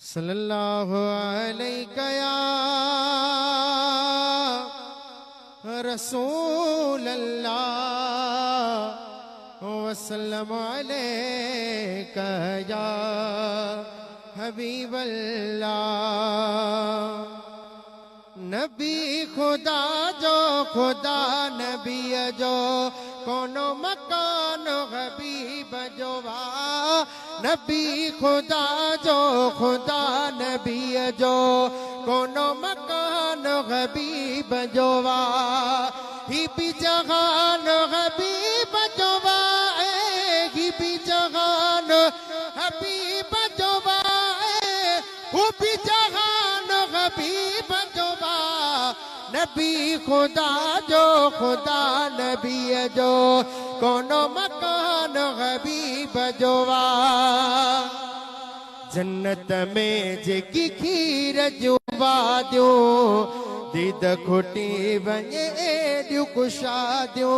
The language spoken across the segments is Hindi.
सल्लल्लाहु अलैहि या रसूल अल्लाह वसल्लम अलैका या हबीब अल्लाह। नबी खुदा जो खुदा नबी जो कोनो मकान हबीब जो वा। नबी खुदा जो खुदा नबी जो कोनो मकान हबीब जो वा। ही भी जहान हबीब जो वा, ही भी जहान हबीब जो वा, वो भी जहान हबीब जो वा। नबी खुदा जो खुदा नबी जो कोनो मकान हबीब जो वा। जन्नत में जेकी खीर जुवा द्यो दीद खोटी वने एडियो कुशा द्यो।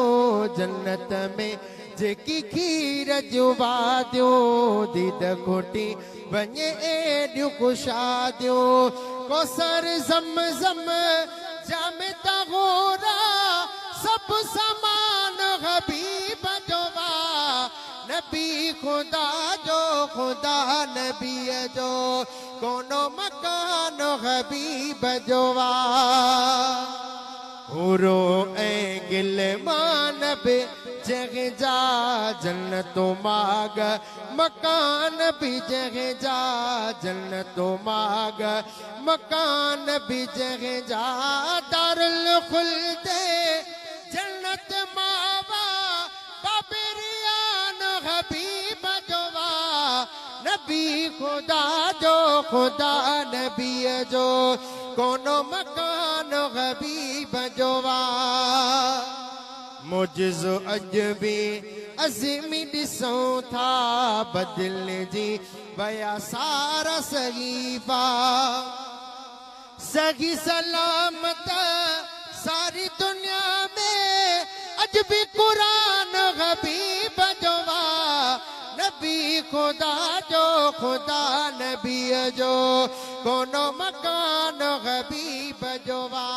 जन्नत में जेकी खीर जुवा द्यो दीद खोटी वने एडियो कुशा द्यो। कोसर ज़म-ज़म जामे तगोरा सब समान हबीब जो वा। नबी खुदा जो खुदा नबी जो कोनो मकान हबीब जो वा। हुरो ए गिल मानब जग जा जन्नतो माग मकान भी जग जा। जन्नतो माग मकान भी जग जा। दारुल खुल्दे जन्नत मावा बाबरियान हबीब जो वा। नबी खुदा जो खुदा नबी जो कोनो मकान हबीब जो वा। मुझो अजबी अज़मी दिसो था बदल जी बया सारा सहीफा। सही सलामत सारी दुनिया में अजबी कुरान हबीब जो वा। नबी खुदा जो खुदा नबी जो कोनो मकान हबीब जो वा।